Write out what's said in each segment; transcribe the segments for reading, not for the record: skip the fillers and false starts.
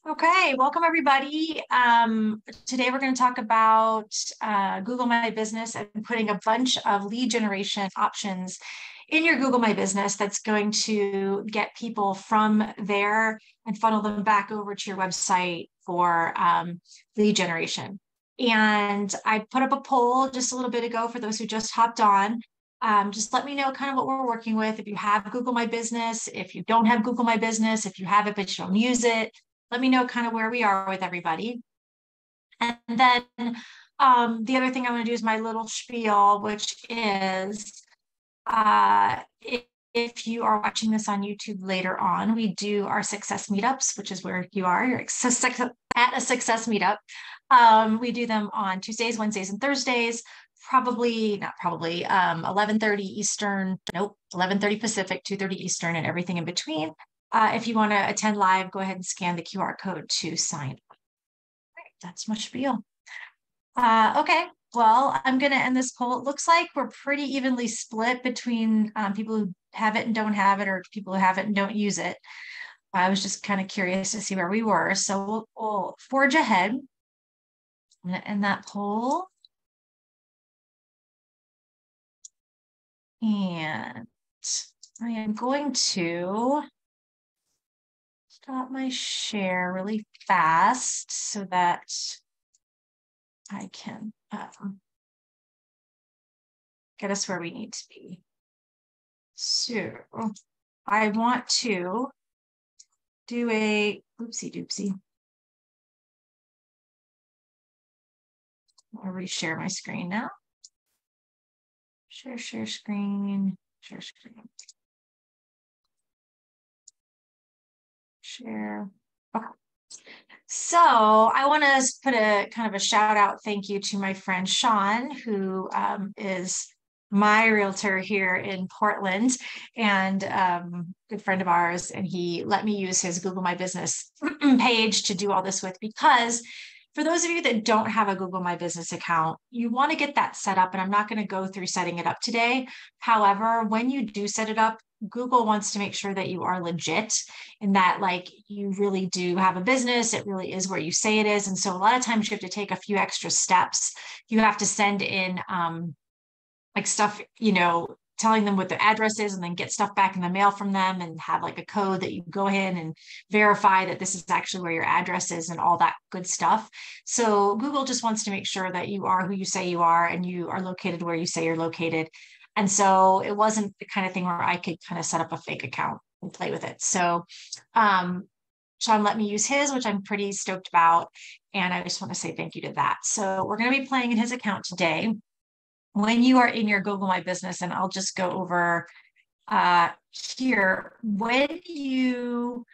Okay, welcome everybody. Today we're going to talk about Google My Business and putting a bunch of lead generation options in your Google My Business that's going to get people from there and funnel them back over to your website for lead generation. And I put up a poll just a little bit ago for those who just hopped on. Just let me know kind of what we're working with. If you have Google My Business, if you don't have Google My Business, if you have it but you don't use it, let me know kind of where we are with everybody. And then the other thing I want to do is my little spiel, which is if you are watching this on YouTube later on, we do our success meetups, which is where you are. You're at a success meetup. We do them on Tuesdays, Wednesdays, and Thursdays. Not probably 11:30 Eastern, nope, 11:30 Pacific, 2:30 Eastern, and everything in between. If you want to attend live, go ahead and scan the QR code to sign up. Right, that's my spiel. Okay, well, I'm going to end this poll. It looks like we're pretty evenly split between people who have it and don't have it, or people who have it and don't use it. I was just kind of curious to see where we were. So we'll forge ahead. I'm going to end that poll. And I am going to stop my share really fast so that I can get us where we need to be. So I want to do a oopsie doopsie. I'll reshare my screen now. Share screen, share screen. Share. Okay. So I want to put a kind of a shout out thank you to my friend Sean, who is my realtor here in Portland and good friend of ours. And he let me use his Google My Business page to do all this with, because for those of you that don't have a Google My Business account, you want to get that set up. And I'm not going to go through setting it up today. However, when you do set it up, Google wants to make sure that you are legit and that like you really do have a business. It really is where you say it is. And so a lot of times you have to take a few extra steps. You have to send in like stuff, telling them what the address is and then get stuff back in the mail from them and have like a code that you go in and verify that this is actually where your address is and all that good stuff. So Google just wants to make sure that you are who you say you are and you are located where you say you're located. And so it wasn't the kind of thing where I could kind of set up a fake account and play with it. So Sean let me use his, which I'm pretty stoked about. And I just want to say thank you to that. So we're going to be playing in his account today. When you are in your Google My Business, and I'll just go over here, when you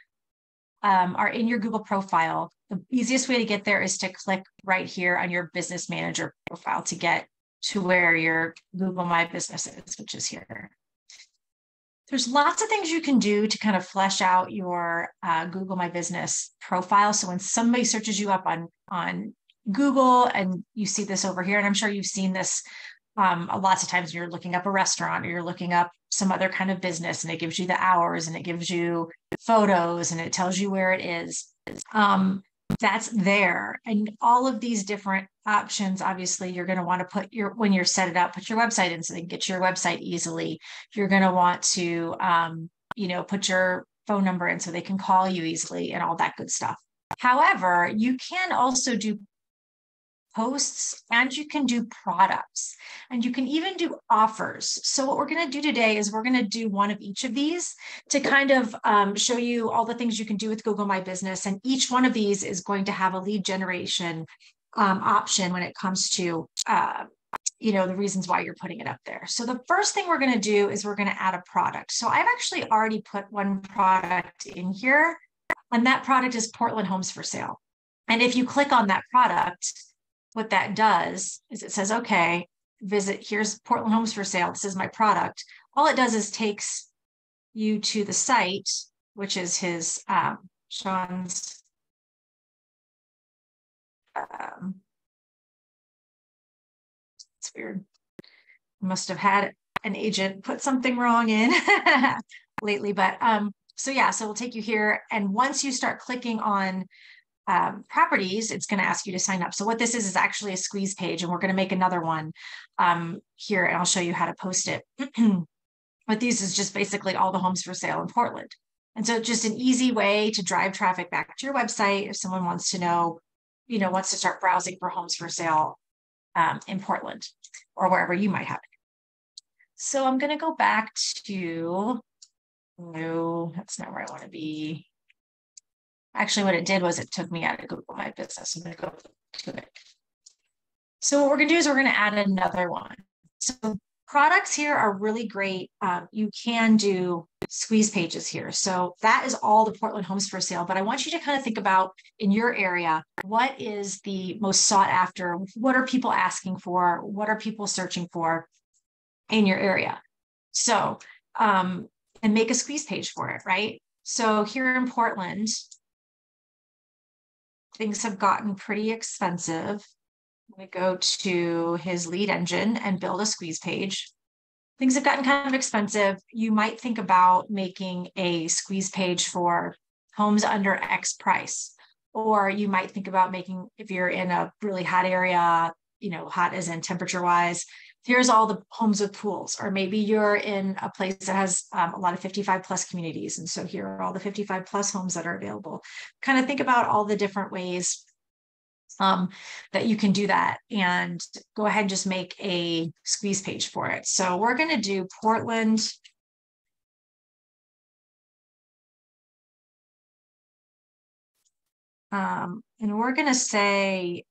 are in your Google profile, the easiest way to get there is to click right here on your business manager profile to get to where your Google My Business is, which is here. There's lots of things you can do to kind of flesh out your Google My Business profile. So when somebody searches you up on Google and you see this over here, and I'm sure you've seen this lots of times you're looking up a restaurant or you're looking up some other kind of business and it gives you the hours and it gives you photos and it tells you where it is. That's there. And all of these different options, obviously, you're going to want to put when you're set it up, put your website in so they can get to your website easily. You're going to want to, put your phone number in so they can call you easily and all that good stuff. However, you can also do posts and you can do products and you can even do offers. So what we're going to do today is we're going to do one of each of these to kind of show you all the things you can do with Google My Business. And each one of these is going to have a lead generation option when it comes to the reasons why you're putting it up there. So the first thing we're going to do is we're going to add a product. So I've actually already put one product in here, and that product is Portland Homes for Sale. And if you click on that product, what that does is it says, okay, here's Portland Homes for Sale. This is my product. All it does is takes you to the site, which is his, Sean's, it's weird. Must have had an agent put something wrong in lately, but so we'll take you here. And once you start clicking on properties, it's going to ask you to sign up. So what this is actually a squeeze page, and we're going to make another one here, and I'll show you how to post it. But these is just basically all the homes for sale in Portland. And so just an easy way to drive traffic back to your website if someone wants to know, wants to start browsing for homes for sale in Portland or wherever you might have it. So I'm going to go back to, no, that's not where I want to be. Actually, what it did was it took me out of Google My Business. I'm going to go to it. So what we're going to do is we're going to add another one. So products here are really great. You can do squeeze pages here. So that is all the Portland homes for sale. But I want you to kind of think about in your area, what is the most sought after? What are people asking for? What are people searching for in your area? So, and make a squeeze page for it, right? So here in Portland, things have gotten pretty expensive. We go to his lead engine and build a squeeze page. Things have gotten kind of expensive. You might think about making a squeeze page for homes under X price. Or you might think about making, if you're in a really hot area, hot as in temperature wise, here's all the homes with pools. Or maybe you're in a place that has a lot of 55 plus communities. And so here are all the 55 plus homes that are available. Kind of think about all the different ways that you can do that, and go ahead and just make a squeeze page for it. So we're going to do Portland. And we're going to say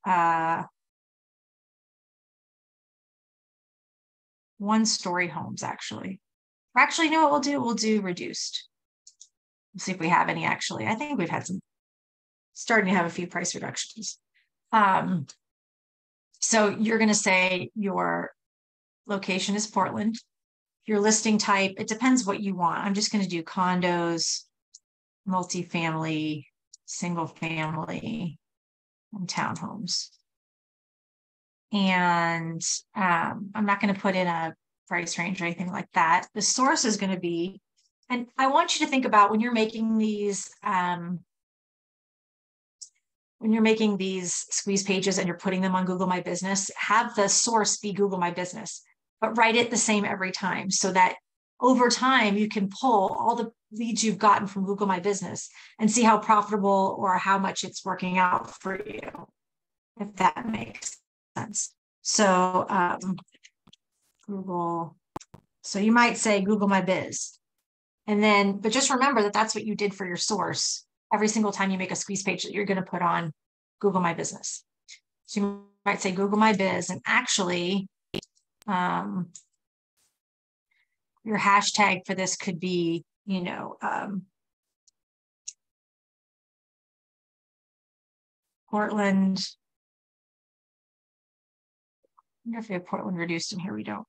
one-story homes, actually. Or actually, you know what we'll do? We'll do reduced. We'll see if we have any, actually. I think we've had some, starting to have a few price reductions. So you're going to say your location is Portland. Your listing type, it depends what you want. I'm just going to do condos, multifamily, single family, and townhomes. And I'm not going to put in a price range or anything like that. The source is going to be, and I want you to think about when you're making these squeeze pages and you're putting them on Google My Business, have the source be Google My Business, but write it the same every time so that over time you can pull all the leads you've gotten from Google My Business and see how profitable or how much it's working out for you, if that makes sense. So Google, so you might say Google My Biz. And then, but just remember that that's what you did for your source every single time you make a squeeze page that you're going to put on Google My Business. So you might say Google My Biz, and actually your hashtag for this could be, Portland. I wonder if we have Portland reduced in here. We don't.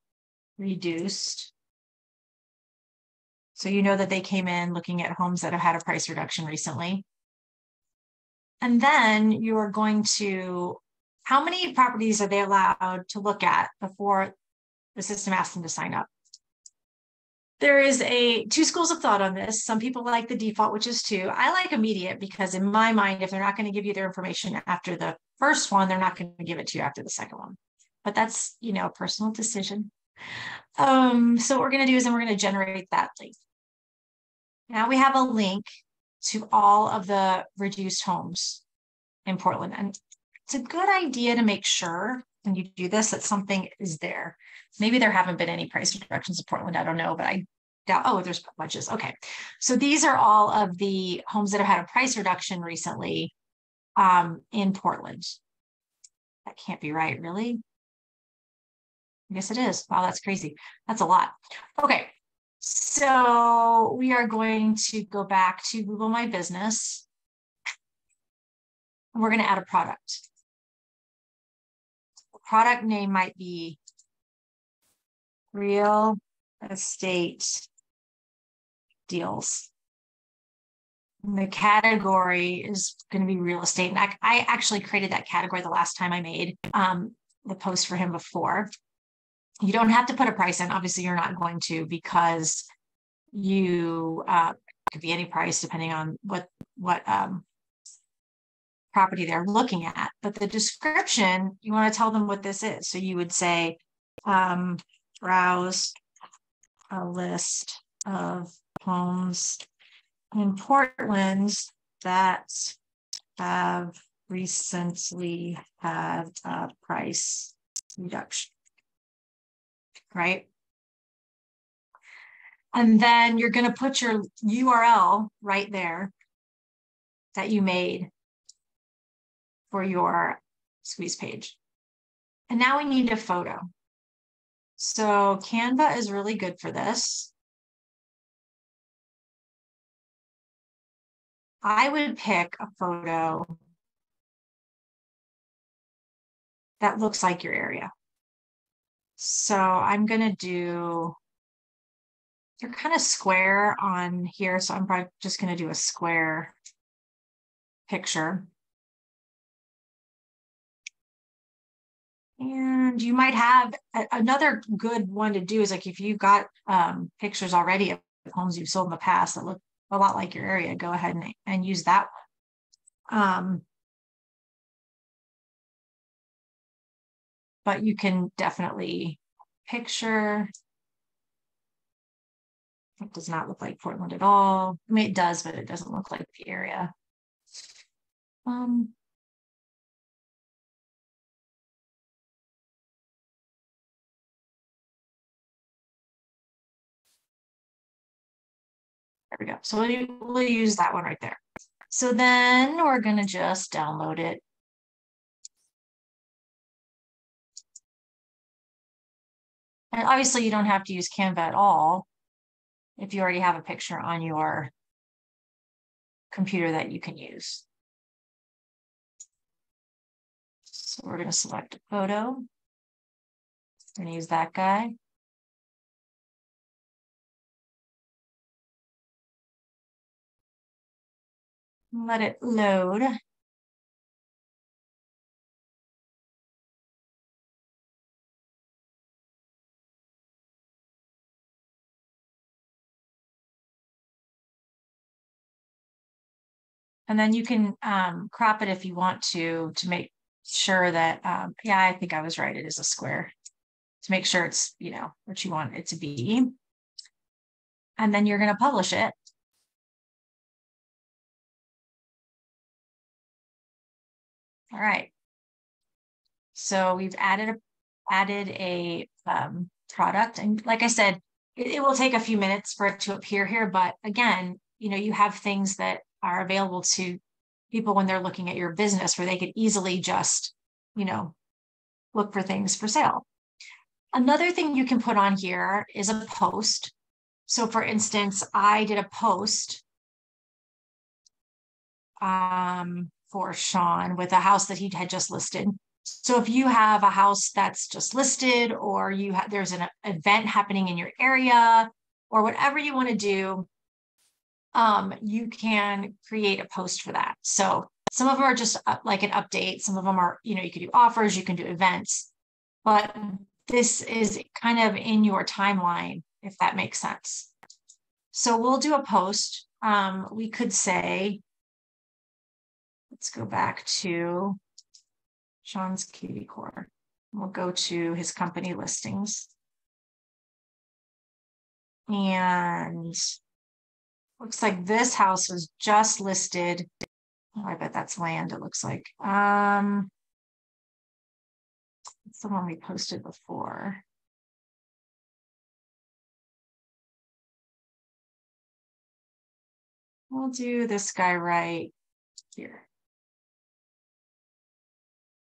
Reduced. So you know that they came in looking at homes that have had a price reduction recently. And then you are going to, how many properties are they allowed to look at before the system asks them to sign up? There is two schools of thought on this. Some people like the default, which is 2. I like immediate because in my mind, if they're not going to give you their information after the first one, they're not going to give it to you after the second one. But that's, a personal decision. So what we're going to do is then we're going to generate that link. Now we have a link to all of the reduced homes in Portland. And it's a good idea to make sure when you do this that something is there. Maybe there haven't been any price reductions in Portland. I don't know, but I doubt, oh, there's bunches. Okay. So these are all of the homes that have had a price reduction recently in Portland. That can't be right, really? I guess it is. Wow, that's crazy. That's a lot. Okay. So we are going to go back to Google My Business. And we're going to add a product. The product name might be Real Estate Deals. And the category is going to be real estate. And I actually created that category the last time I made the post for him before. You don't have to put a price in. Obviously, you're not going to, because you could be any price depending on what property they're looking at. But the description, you want to tell them what this is. So you would say, browse a list of homes in Portland that have recently had a price reduction, right? And then you're going to put your URL right there that you made for your squeeze page. And now we need a photo. So Canva is really good for this. I would pick a photo that looks like your area. So I'm going to do, they're kind of square on here. So I'm probably just going to do a square picture. And you might have another good one to do is like if you've got pictures already of homes you've sold in the past that look a lot like your area, go ahead and use that one. But you can definitely picture. It does not look like Portland at all. I mean, it does, but it doesn't look like the area. There we go. So we'll use that one right there. So then we're going to just download it. And obviously you don't have to use Canva at all if you already have a picture on your computer that you can use. So we're going to select a photo. We're going to use that guy. Let it load. And then you can crop it if you want to make sure that, yeah, I think I was right. It is a square to make sure it's, you know, what you want it to be. And then you're going to publish it. All right. So we've added a product. And like I said, it will take a few minutes for it to appear here. But again, you know, you have things that are available to people when they're looking at your business where they could easily just, you know, look for things for sale. Another thing you can put on here is a post. So for instance, I did a post for Sean with a house that he had just listed. So if you have a house that's just listed or there's an event happening in your area or whatever you want to do, you can create a post for that. So some of them are just like an update. Some of them are, you know, you could do offers, you can do events, but this is kind of in your timeline, if that makes sense. So we'll do a post. We could say, let's go back to Sean's Cutie Core. We'll go to his company listings. And looks like this house was just listed. Oh, I bet that's land, it looks like. It's the one we posted before. We'll do this guy right here.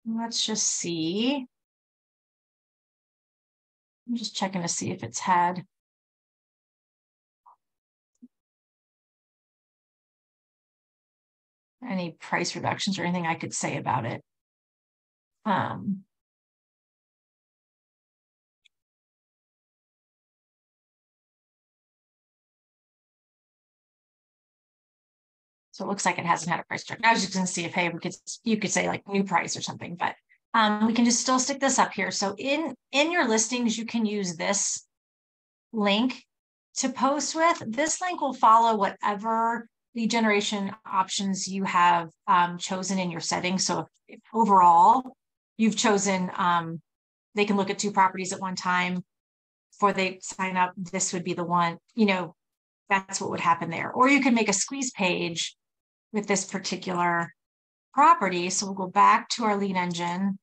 Let's just see. I'm just checking to see if it's had any price reductions or anything I could say about it. So it looks like it hasn't had a price reduction. I was just going to see if, hey, you could say like new price or something, but we can just still stick this up here. So in your listings, you can use this link to post with. This link will follow whatever lead generation options you have chosen in your settings. So if overall you've chosen, they can look at 2 properties at one time before they sign up, this would be the one, that's what would happen there. Or you can make a squeeze page with this particular property. So we'll go back to our lead engine.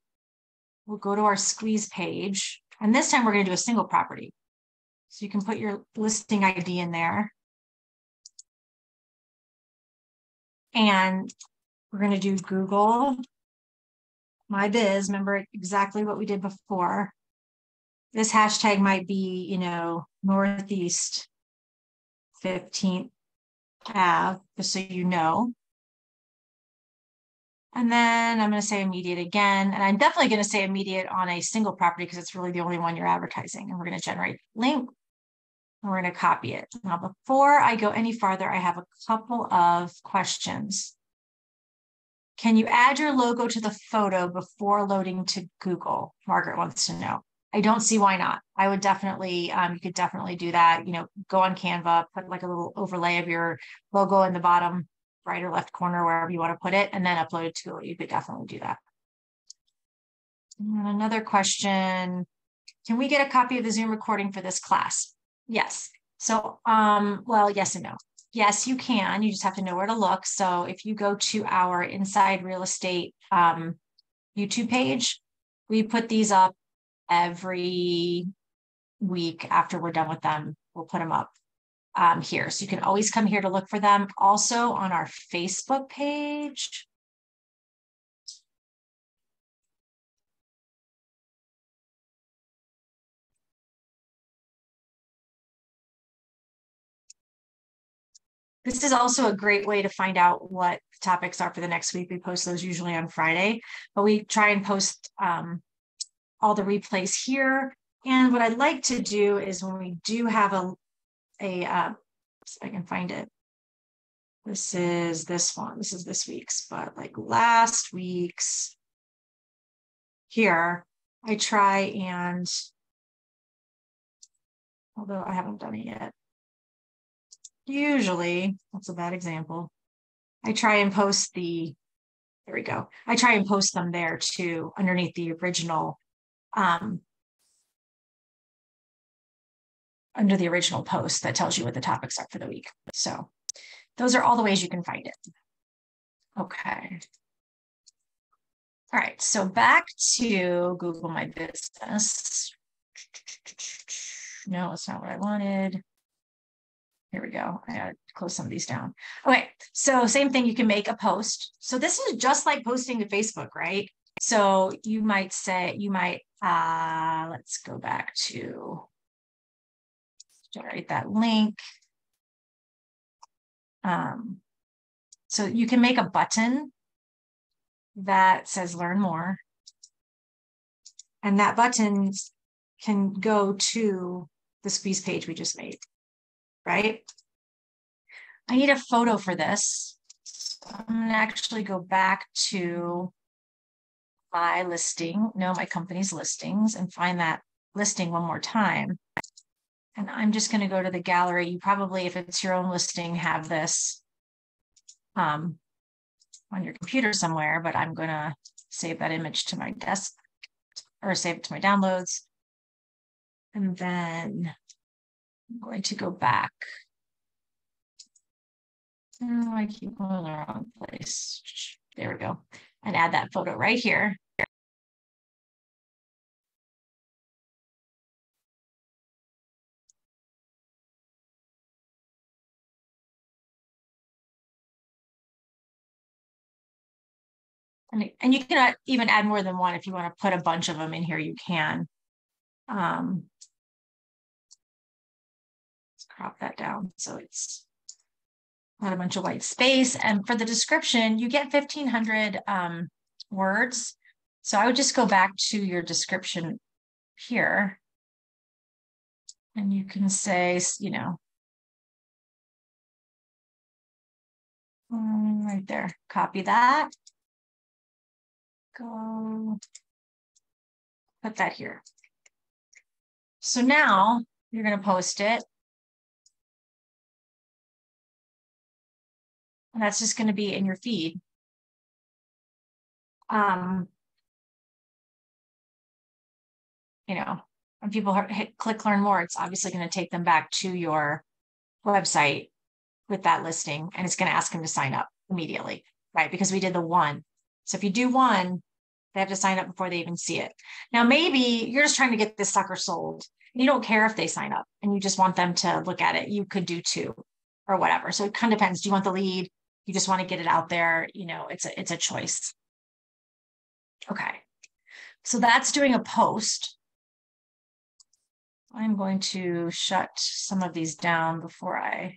We'll go to our squeeze page. And this time we're going to do a single property. So you can put your listing ID in there. And we're going to do Google My Biz. Remember exactly what we did before. This hashtag might be, Northeast 15th Ave, just so you know. And then I'm going to say immediate again. And I'm definitely going to say immediate on a single property because it's really the only one you're advertising. And we're going to generate link. And we're going to copy it. Now, before I go any farther, I have a couple of questions. Can you add your logo to the photo before loading to Google? Margaret wants to know. I don't see why not. I would definitely, you could definitely do that. Go on Canva, put like a little overlay of your logo in the bottom right or left corner, wherever you want to put it, and then upload it to Google. You could definitely do that. And another question, can we get a copy of the Zoom recording for this class? Yes. So, well, yes and no. Yes, you can. You just have to know where to look. So if you go to our Inside Real Estate YouTube page, we put these up every week after we're done with them. We'll put them up here. So you can always come here to look for them. Also on our Facebook page. This is also a great way to find out what topics are for the next week. We post those usually on Friday, but we try and post all the replays here. And what I'd like to do is when we do have so I can find it. This is this one. This is this week's, but like last week's here, I try and, although I haven't done it yet, usually, that's a bad example. I try and post there we go. I try and post them there too, underneath the original, under the original post that tells you what the topics are for the week. So those are all the ways you can find it. Okay. All right, so back to Google My Business. No, that's not what I wanted. Here we go. I gotta close some of these down. Okay, so same thing, you can make a post. So this is just like posting to Facebook, right? So you might say, let's go back to generate that link. So you can make a button that says learn more. And that button can go to the squeeze page we just made, right? I need a photo for this. So I'm gonna actually go back to my company's listings and find that listing one more time. And I'm just going to go to the gallery. You probably, if it's your own listing, have this on your computer somewhere, but I'm going to save that image to my desk or save it to my downloads. And then I'm going to go back. Oh, I keep going in the wrong place. There we go. And add that photo right here. And you can even add more than one if you want to put a bunch of them in here, you can. Let's crop that down so it's not a bunch of white space. And for the description, you get 1,500 words. So I would just go back to your description here. And you can say, right there, copy that. Go put that here. So now you're going to post it. And that's just going to be in your feed. You know, when people hit click learn more, it's obviously going to take them back to your website with that listing, and it's going to ask them to sign up immediately, right? Because we did the one. So if you do one, they have to sign up before they even see it. Now, maybe you're just trying to get this sucker sold. You don't care if they sign up and you just want them to look at it. You could do two or whatever. So it kind of depends. Do you want the lead? You just want to get it out there. You know, it's a choice. Okay. So that's doing a post. I'm going to shut some of these down before I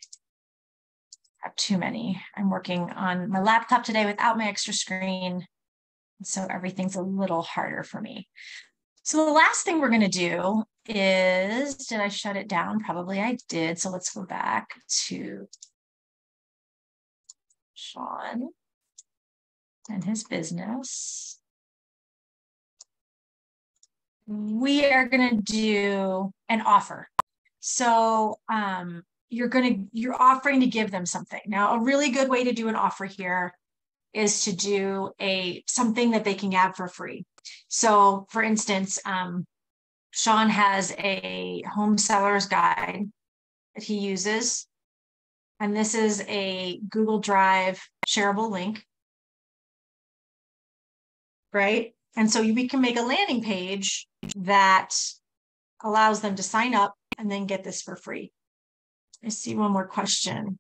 have too many. I'm working on my laptop today without my extra screen. So everything's a little harder for me. So the last thing we're going to do is, did I shut it down? Probably I did. So let's go back to Sean and his business. We are going to do an offer. So you're offering to give them something. Now, a really good way to do an offer here is to do something that they can have for free. So for instance, Sean has a home seller's guide that he uses. And this is a Google Drive shareable link, right? And so we can make a landing page that allows them to sign up and then get this for free. I see one more question.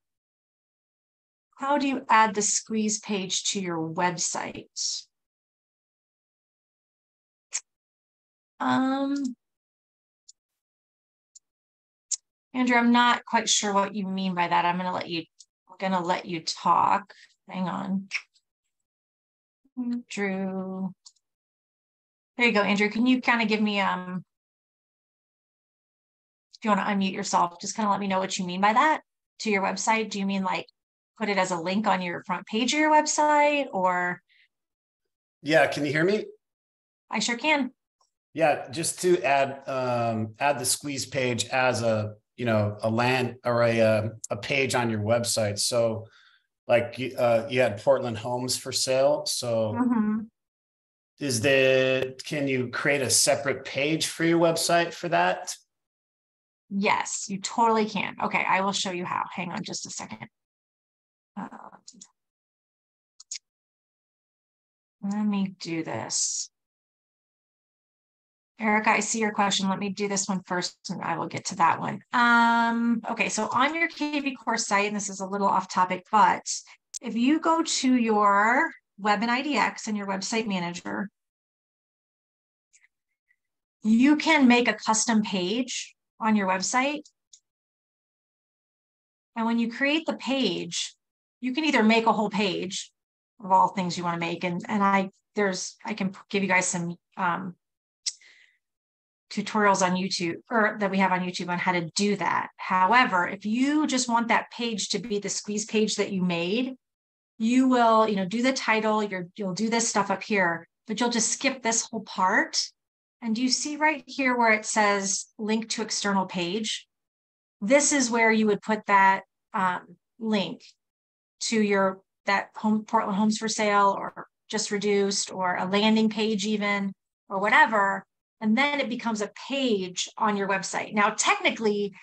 How do you add the squeeze page to your website? Andrew, I'm not quite sure what you mean by that. I'm gonna let you talk. Hang on. Andrew. There you go, Andrew. Can you kind of give me if you want to unmute yourself, just kind of let me know what you mean by that to your website. Do you mean like put it as a link on your front page of your website, or? Yeah, can you hear me? I sure can. Yeah, just to add the squeeze page as a land or a page on your website. So like you had Portland homes for sale. So can you create a separate page for your website for that? Yes, you totally can. Okay, I will show you how. Hang on just a second. Let me do this. Erica, I see your question. Let me do this one first and I will get to that one. Okay, so on your KV course site, and this is a little off topic, but if you go to your Web and IDX and your website manager, you can make a custom page on your website. And when you create the page, you can either make a whole page of all things you want to make. And I can give you guys some tutorials on YouTube, or that we have on YouTube, on how to do that. However, if you just want that page to be the squeeze page that you made, you will, do the title, you'll do this stuff up here, but you'll just skip this whole part. And do you see right here where it says link to external page? This is where you would put that link to that Portland homes for sale, or just reduced, or a landing page even, or whatever. And then it becomes a page on your website. Now, technically,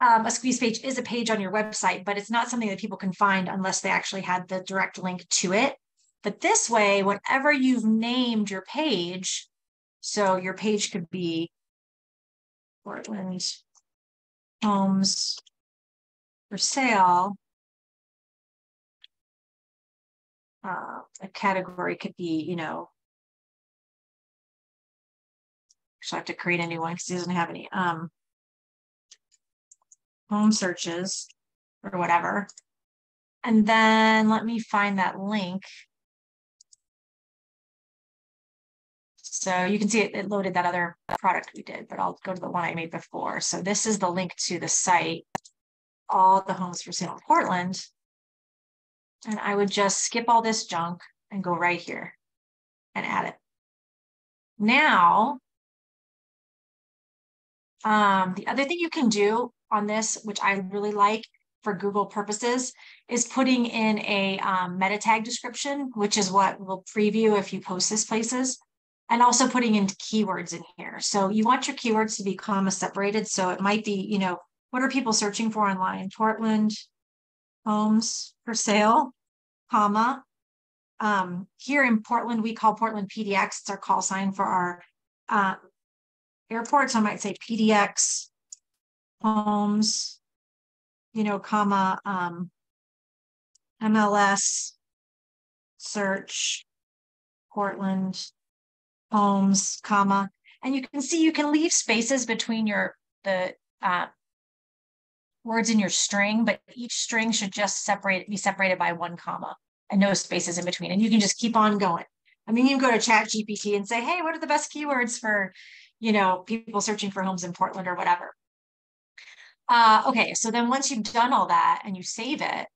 a squeeze page is a page on your website, but it's not something that people can find unless they actually had the direct link to it. But this way, whenever you've named your page, so your page could be Portland homes for sale. A category could be, actually I have to create a new one because he doesn't have any home searches or whatever. And then let me find that link. So you can see it loaded that other product we did, but I'll go to the one I made before. So this is the link to the site, all the homes for sale in Portland. And I would just skip all this junk and go right here and add it. Now, the other thing you can do on this, which I really like, for Google purposes is putting in a meta tag description, which is what will preview if you post this places, and also putting in keywords in here. So you want your keywords to be comma separated. So it might be, you know, what are people searching for online? Portland homes for sale, comma. Here in Portland, we call Portland PDX. It's our call sign for our airport. So I might say PDX homes, you know, comma, MLS search Portland homes, comma, and you can see you can leave spaces between the words in your string, but each string should just be separated by 1 comma and no spaces in between. And you can just keep on going. I mean, you can go to ChatGPT and say, hey, what are the best keywords for, you know, people searching for homes in Portland or whatever. Okay, so then once you've done all that and you save it,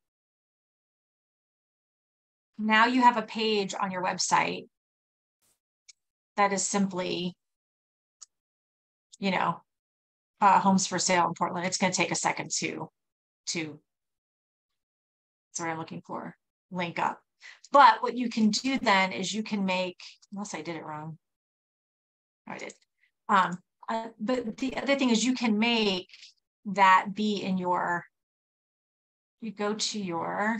now you have a page on your website that is simply, you know, homes for sale in Portland. It's going to take a second to sorry, I'm looking for link up. But what you can do then is you can make, unless I did it wrong. I did. But the other thing is you can make that be in your, you go to your,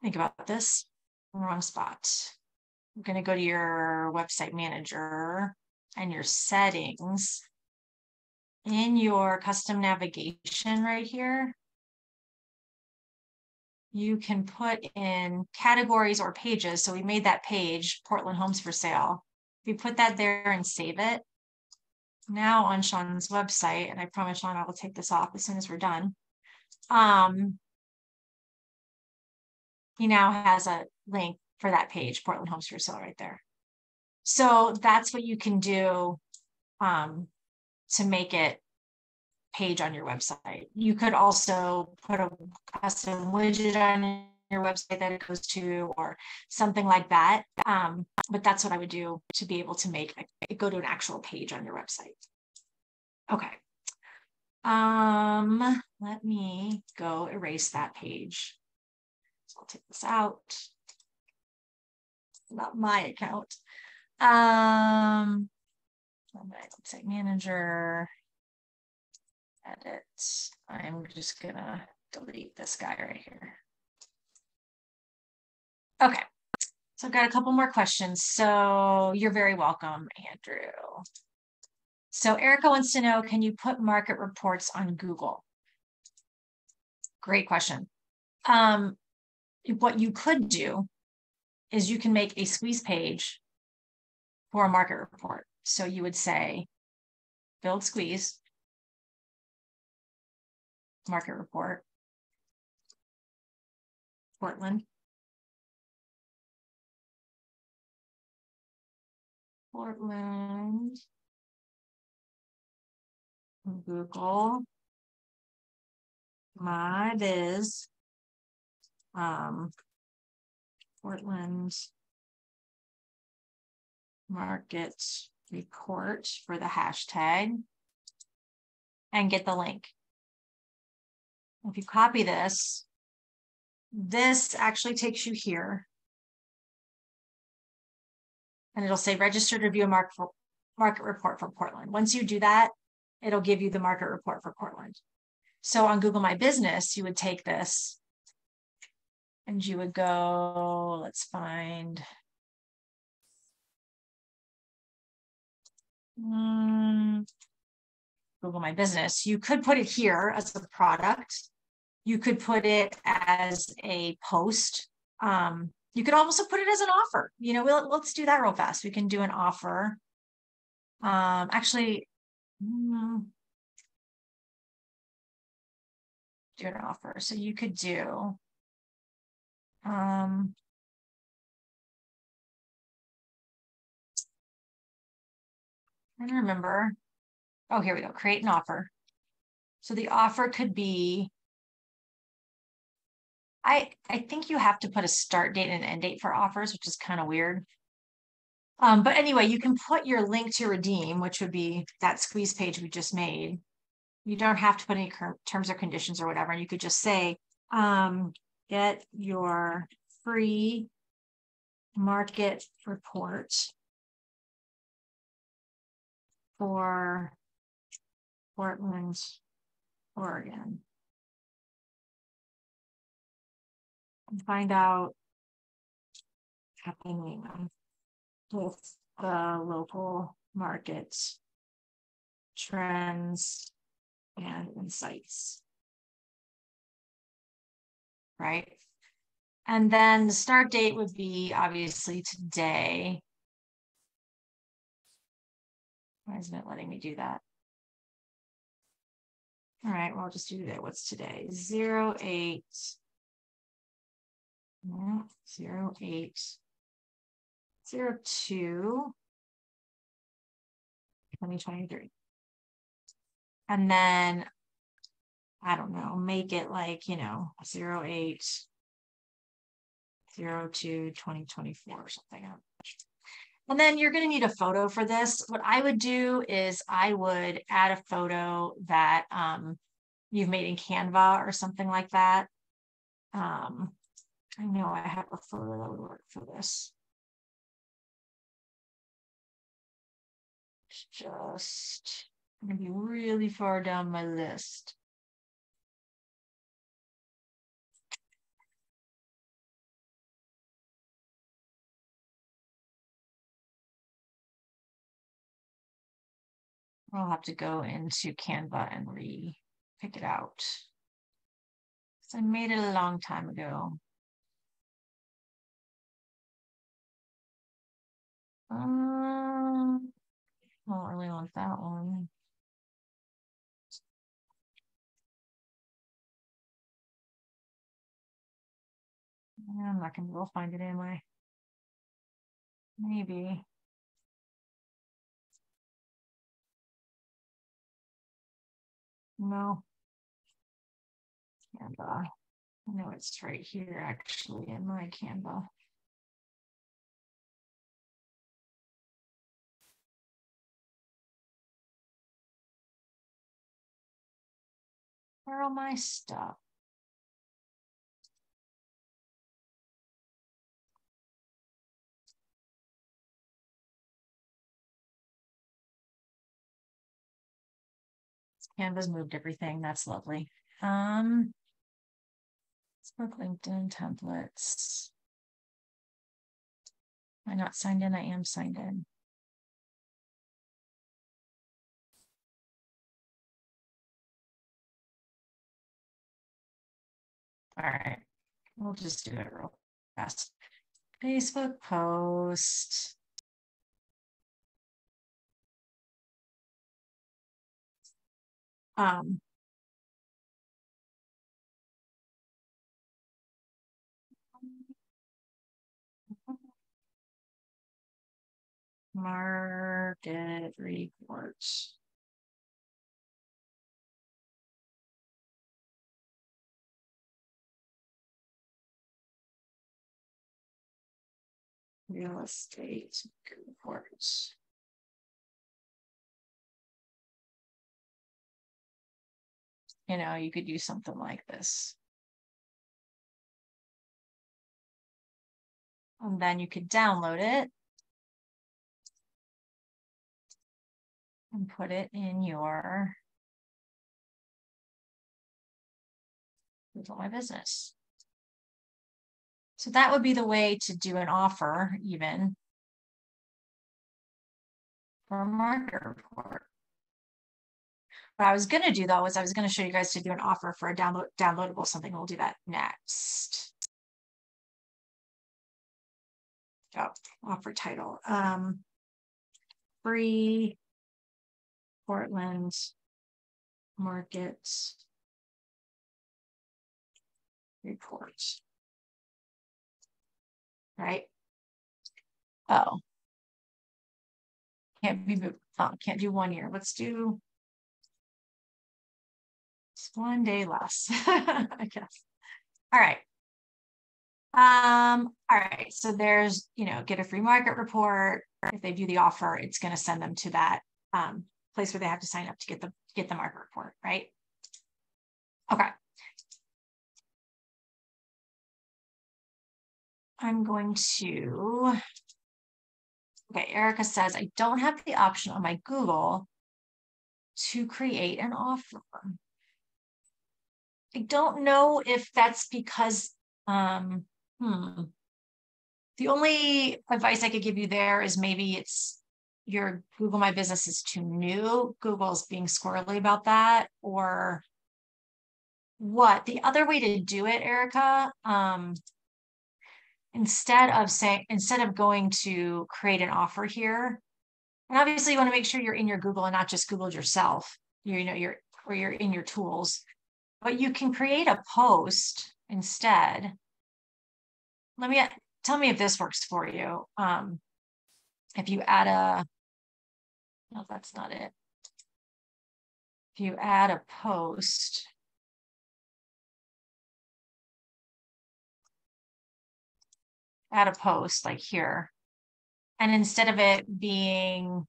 think about this, wrong spot. I'm going to go to your website manager and your settings. In your custom navigation right here, you can put in categories or pages. So we made that page, Portland Homes for Sale. If you put that there and save it, now on Sean's website, and I promise Sean I will take this off as soon as we're done. He now has a link for that page, Portland Homes for Sale right there. So that's what you can do to make it page on your website. You could also put a custom widget on your website that it goes to or something like that. But that's what I would do to be able to make it go to an actual page on your website. Okay. Let me go erase that page. So I'll take this out. Not my account. My website manager. Edit. I'm just gonna delete this guy right here. Okay, so I've got a couple more questions. So you're very welcome, Andrew. So Erica wants to know, can you put market reports on Google? Great question. What you could do is you can make a squeeze page for a market report. So you would say, build squeeze, market report, Portland, Google, my biz, Portland market report for the hashtag, and get the link. If you copy this, this actually takes you here. And it'll say registered review market report for Portland. Once you do that, it'll give you the market report for Portland. So on Google My Business, you would take this and you would go, let's find Google My Business. You could put it here as a product. You could put it as a post. You could also put it as an offer. You know, let's do that real fast. We can do an offer. Actually, do an offer. So you could do, I don't remember. Oh, here we go. Create an offer. So the offer could be, I think you have to put a start date and end date for offers, which is kind of weird. But anyway, you can put your link to redeem, which would be that squeeze page we just made. You don't have to put any terms or conditions or whatever. You could just say, get your free market report for Portland, Oregon. And find out what's happening with the local markets, trends, and insights. Right? And then the start date would be obviously today. Why isn't it letting me do that? All right, well, I'll just do that. What's today? 08 02 2023. And then, I don't know, make it like, 08 02 2024 or something. And then you're going to need a photo for this. What I would do is I would add a photo that you've made in Canva or something like that. I know I have a photo that would work for this. Just going to be really far down my list. I'll have to go into Canva and pick it out. So I made it a long time ago. I don't really want that one. I'm not going to go find it anyway. Maybe. No. Canva. I know it's right here actually in my Canva. Where are all my stuff? Canva's moved everything. That's lovely. Facebook, LinkedIn templates. Am I not signed in? I am signed in. All right, we'll just do it real fast. Facebook post. Market reports. Real estate reports. You could use something like this. And then you could download it and put it in your Google My Business. So that would be the way to do an offer even for a market report. What I was going to do though is I was going to show you guys to do an offer for a downloadable something. We'll do that next. Oh, offer title. Free Portland market report. Right? Oh. Can't be moved. Oh, can't do 1 year. Let's do just 1 day less, I guess. All right. All right. So there's, get a free market report. If they do the offer, it's going to send them to that place where they have to sign up to get get the market report, right? Okay. I'm going to, okay, Erica says, I don't have the option on my Google to create an offer. I don't know if that's because, the only advice I could give you there is maybe it's your Google My Business is too new. Google's being squirrely about that, or what? The other way to do it, Erica, instead of going to create an offer here, and obviously you want to make sure you're in your Google and not just Googled yourself, you're in your tools, but you can create a post instead. Tell me if this works for you. If you add no, that's not it. If you add a post, like here, and instead of it being,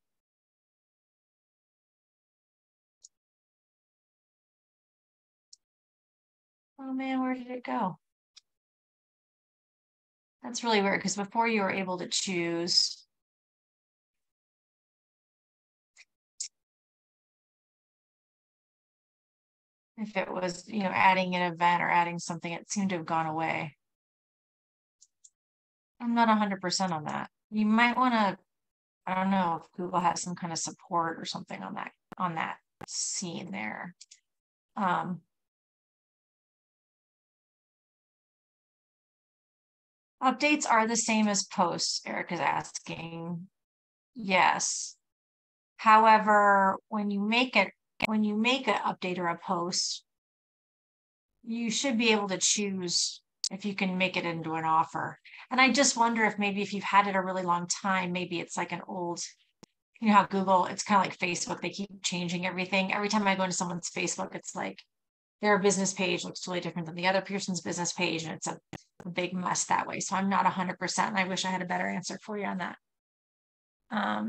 oh man, where did it go? That's really weird because before you were able to choose. If it was, adding an event or adding something, it seemed to have gone away. I'm not 100% on that. You might want to, I don't know if Google has some kind of support or something on that scene there. Updates are the same as posts, Eric is asking. Yes. However, when you make an update or a post, you should be able to choose if you can make it into an offer. And I just wonder if maybe if you've had it a really long time, maybe it's like an old, how Google, it's kind of like Facebook, they keep changing everything. Every time I go into someone's Facebook, it's like their business page looks totally different than the other person's business page. And it's a big mess that way. So I'm not 100%. And I wish I had a better answer for you on that.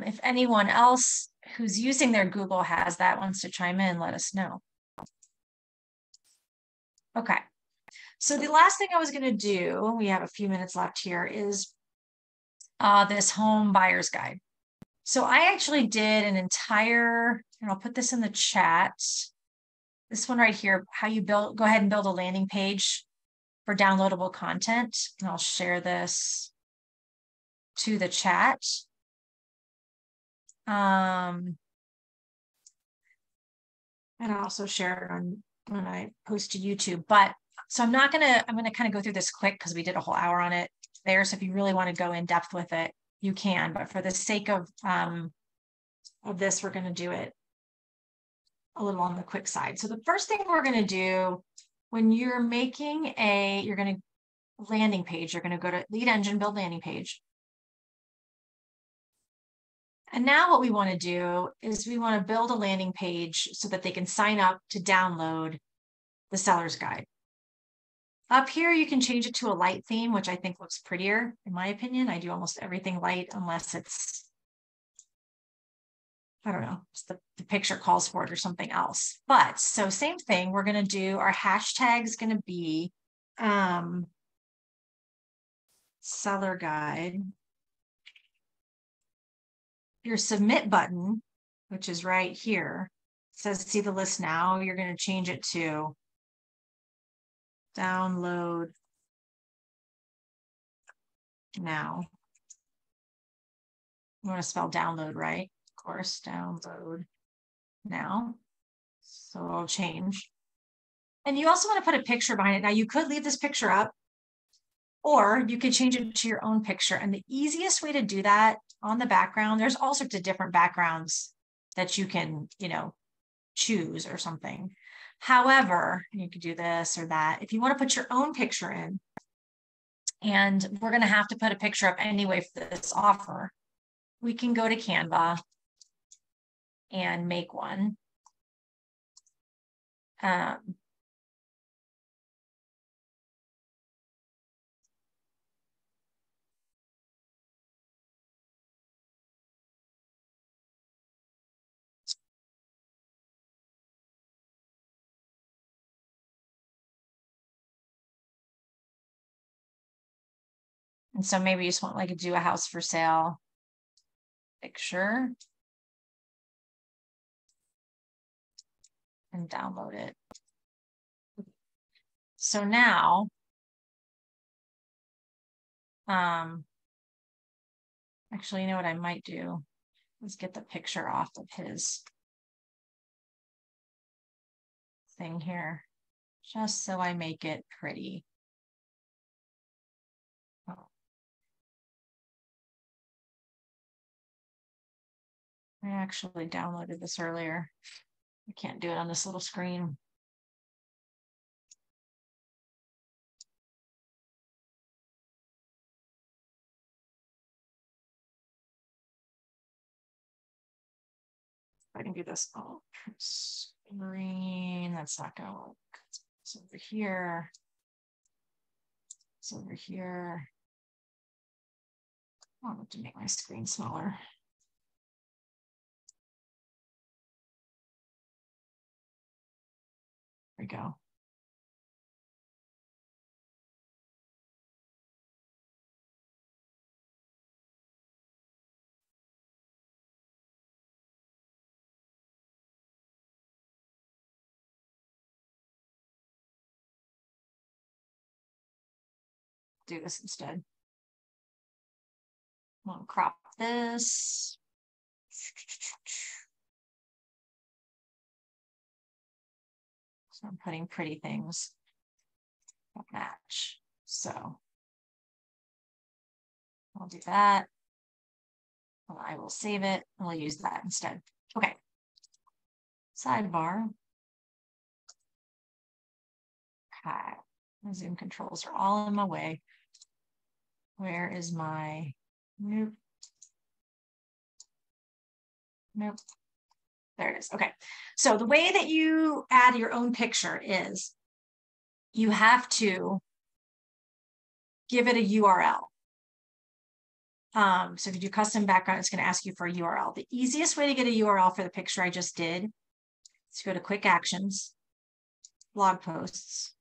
If anyone else who's using their Google has that, wants to chime in, let us know. Okay. So the last thing I was going to do, we have a few minutes left here, is this home buyer's guide. So I actually did an entire, and I'll put this in the chat. This one right here, how you go ahead and build a landing page for downloadable content. And I'll share this to the chat. And I'll also share it on when I post to YouTube. But so I'm gonna kind of go through this quick because we did a whole hour on it there. So if you really want to go in depth with it, you can. But for the sake of this, we're going to do it a little on the quick side. So the first thing we're going to do when you're making you're going to landing page, you're going to go to Lead Engine, build landing page. And now what we want to do is we want to build a landing page so that they can sign up to download the seller's guide. Up here, you can change it to a light theme, which I think looks prettier, in my opinion. I do almost everything light unless it's, I don't know, the picture calls for it or something else. But so same thing, we're going to do, our hashtag is going to be seller guide. Your submit button, which is right here, says see the list now. You're going to change it to download now. You want to spell download right, of course, download now. So it'll change. And you also want to put a picture behind it. Now you could leave this picture up, or you could change it to your own picture. And the easiest way to do that on the background, there's all sorts of different backgrounds that you can, choose or something. However, you could do this or that. If you want to put your own picture in, and we're going to have to put a picture up anyway for this offer, we can go to Canva and make one. And so maybe you just want like to do a house for sale picture and download it. So now, actually, you know what I might do is get the picture off of his thing here, just so I make it pretty. Oh. I actually downloaded this earlier. I can't do it on this little screen. I can do this. Oh, screen. That's not going to work. It's over here. It's over here. I want to make my screen smaller. There we go. Do this instead. I'll crop this. So I'm putting pretty things that match. So I'll do that. And I will save it and we'll use that instead. Okay. Sidebar. Okay. My zoom controls are all in my way. Where is my nope? Nope. There it is. Okay. So the way that you add your own picture is you have to give it a URL. So if you do custom background, it's going to ask you for a URL. The easiest way to get a URL for the picture I just did is to go to quick actions, blog posts,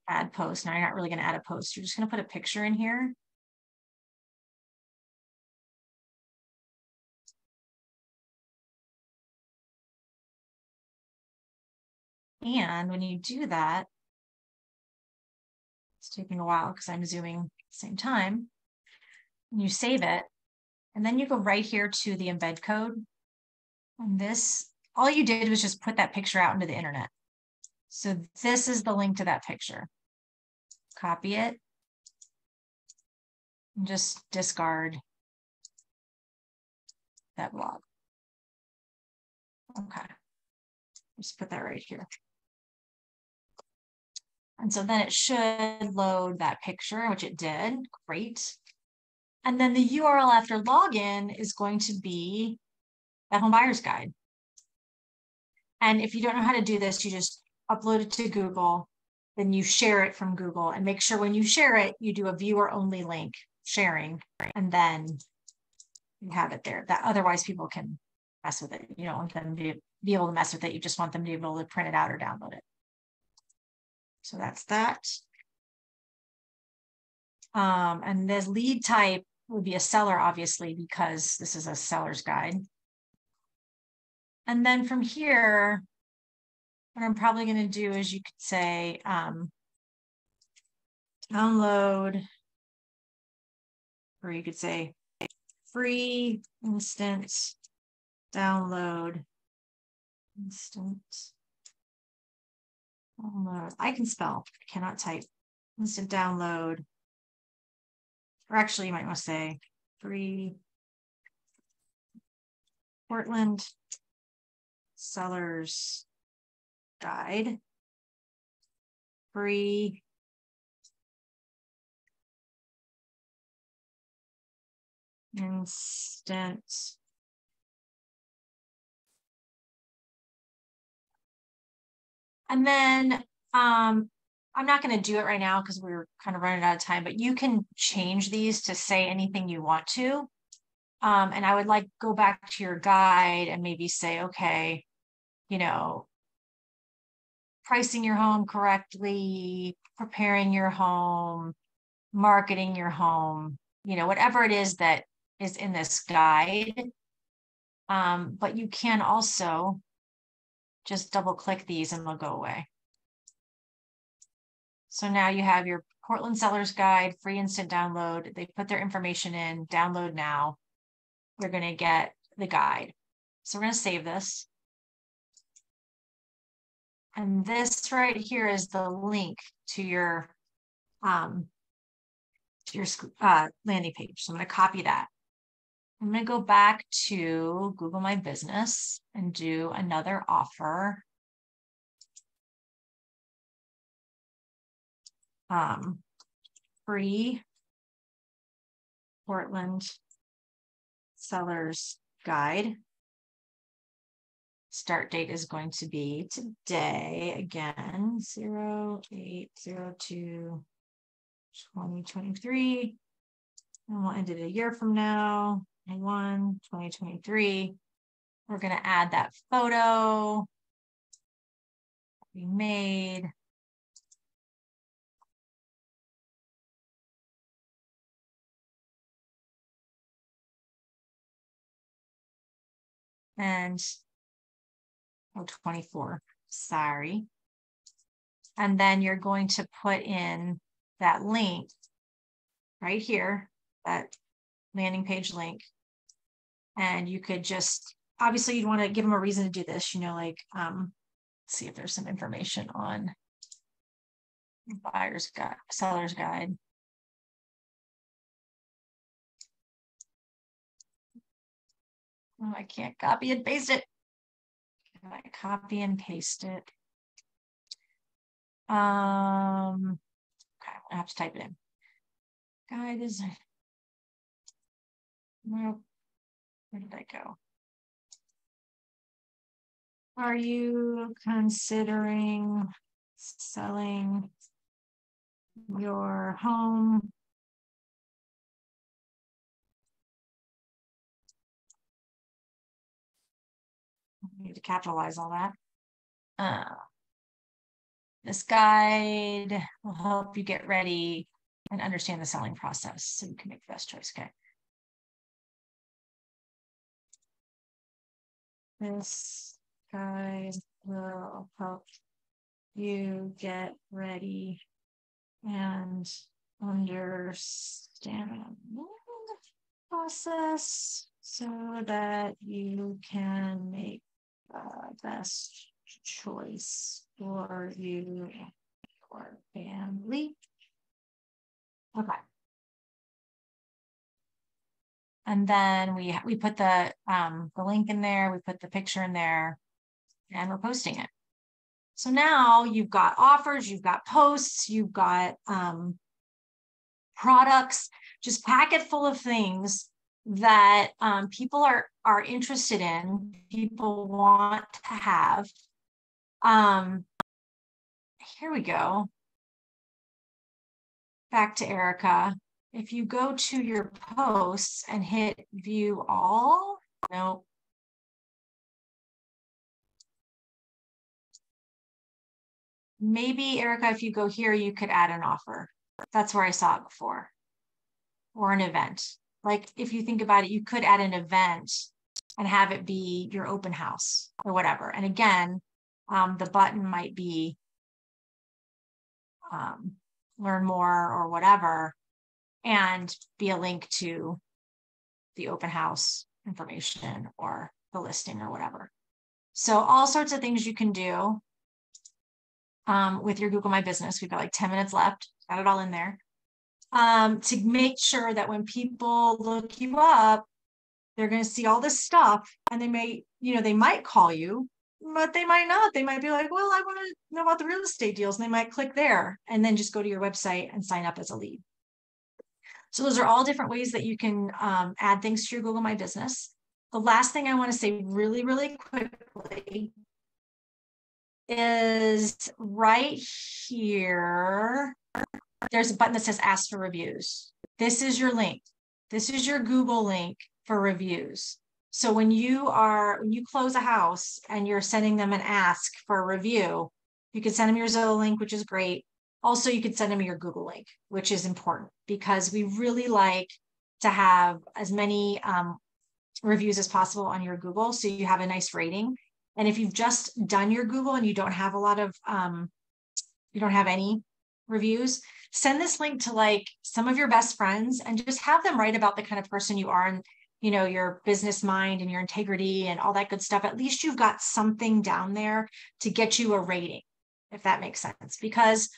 add post. Now you're not really going to add a post. You're just going to put a picture in here. And when you do that, it's taking a while because I'm zooming at the same time. And you save it, and then you go right here to the embed code. And this, all you did was just put that picture out into the internet. So this is the link to that picture. Copy it and just discard that blog. Okay, just put that right here. And so then it should load that picture, which it did. Great. And then the URL after login is going to be that home buyer's guide. And if you don't know how to do this, you just upload it to Google, then you share it from Google, and make sure when you share it, you do a viewer only link sharing, and then you have it there. That otherwise people can mess with it. You don't want them to be able to mess with it. You just want them to be able to print it out or download it. So that's that. And this lead type would be a seller, obviously, because this is a seller's guide. And then from here, what I'm probably going to do is you could say download, or you could say free instant download. Instant download. I can spell, I cannot type. Instant download. Or actually, you might want to say free Portland Sellers Guide. Free instant and then I'm not going to do it right now because we're kind of running out of time, but you can change these to say anything you want to. And I would like go back to your guide and maybe say, okay, you know, pricing your home correctly, preparing your home, marketing your home, whatever it is that is in this guide. But you can also just double click these and they'll go away. So now you have your Portland Sellers Guide, free instant download. They put their information in, download now. You're going to get the guide. So we're going to save this. And this right here is the link to your landing page. So I'm going to copy that. I'm going to go back to Google My Business and do another offer. Free Portland Sellers Guide. Start date is going to be today, again, 08/02/2023. And we'll end it a year from now, 1/2023. We're going to add that photo we made. And 24, sorry. And then you're going to put in that link right here, that landing page link. And you could just, obviously you'd want to give them a reason to do this, let's see if there's some information on buyer's guide, seller's guide. Oh, I can't copy and paste it. Can I copy and paste it? Okay, I have to type it in. Guide is, well, where did I go? Are you considering selling your home? I need to capitalize all that. This guide will help you get ready and understand the selling process so you can make the best choice. Okay. This guide will help you get ready and understand the process so that you can make the best choice for you and your family. Okay. And then we put the link in there, we put the picture in there, and we're posting it. So now you've got offers, you've got posts, you've got products, just pack it full of things that people are interested in, people want to have. Here we go. Back to Erica. If you go to your posts and hit view all, no. Maybe, Erica, if you go here, you could add an offer. That's where I saw it before. Or an event. Like if you think about it, you could add an event and have it be your open house or whatever. And again, the button might be learn more or whatever, and be a link to the open house information or the listing or whatever. So all sorts of things you can do with your Google My Business. We've got like 10 minutes left, got it all in there. To make sure that when people look you up, they're going to see all this stuff and they may, they might call you, but they might not. They might be like, well, I want to know about the real estate deals. And they might click there and then just go to your website and sign up as a lead. So those are all different ways that you can add things to your Google My Business. The last thing I want to say really, really quickly is right here, there's a button that says ask for reviews. This is your link. This is your Google link for reviews. So when you close a house and you're sending them an ask for a review, you can send them your Zillow link, which is great. Also, you could send them your Google link, which is important because we really like to have as many reviews as possible on your Google, so you have a nice rating. And if you've just done your Google and you don't have a lot of, you don't have any reviews, send this link to like some of your best friends and just have them write about the kind of person you are and, you know, your business mind and your integrity and all that good stuff. At least you've got something down there to get you a rating, if that makes sense. Because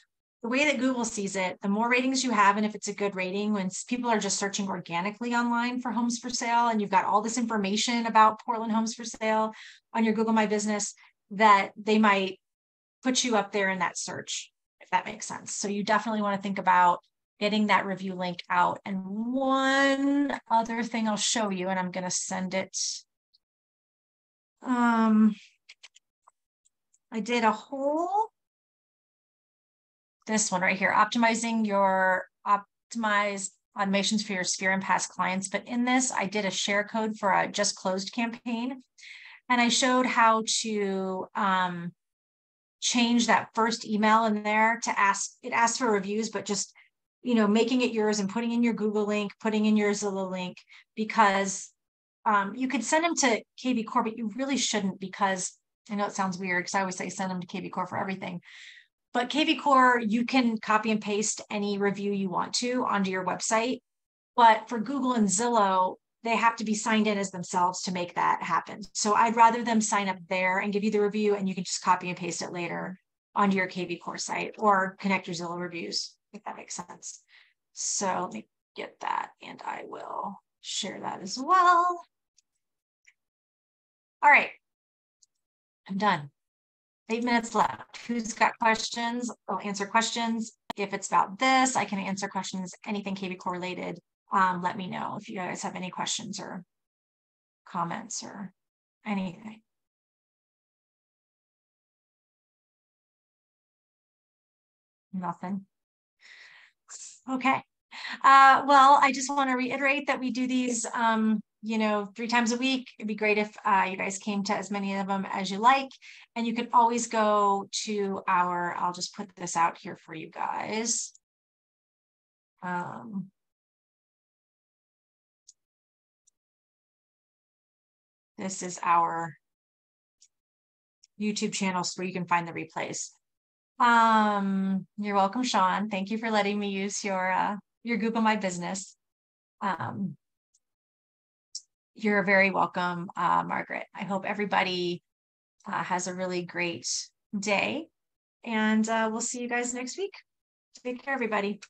the way that Google sees it, the more ratings you have, and if it's a good rating, when people are just searching organically online for homes for sale, and you've got all this information about Portland homes for sale on your Google My Business, that they might put you up there in that search, if that makes sense. So you definitely want to think about getting that review link out. And one other thing I'll show you, and I'm going to send it. I did a whole, this one right here, optimizing your optimized automations for your Sphere and past clients. But in this, I did a share code for a just closed campaign. And I showed how to change that first email in there to ask, it asks for reviews, but just, you know, making it yours and putting in your Google link, putting in your Zillow link, because you could send them to KB Core, but you really shouldn't, because I know it sounds weird because I always say send them to KB Core for everything. But KB Core, you can copy and paste any review you want to onto your website. But for Google and Zillow, they have to be signed in as themselves to make that happen. So I'd rather them sign up there and give you the review, and you can just copy and paste it later onto your KB Core site or connect your Zillow reviews, if that makes sense. So let me get that, and I will share that as well. All right, I'm done. 8 minutes left. Who's got questions? I'll answer questions. If it's about this, I can answer questions, anything KB Core related. Let me know if you guys have any questions or comments or anything. Nothing. Okay. Well, I just want to reiterate that we do these, you know, 3 times a week. It'd be great if you guys came to as many of them as you like. And you can always go to our, I'll just put this out here for you guys. This is our YouTube channel where you can find the replays. You're welcome, Sean. Thank you for letting me use your Google My Business. You're very welcome, Margaret. I hope everybody has a really great day, and we'll see you guys next week. Take care, everybody.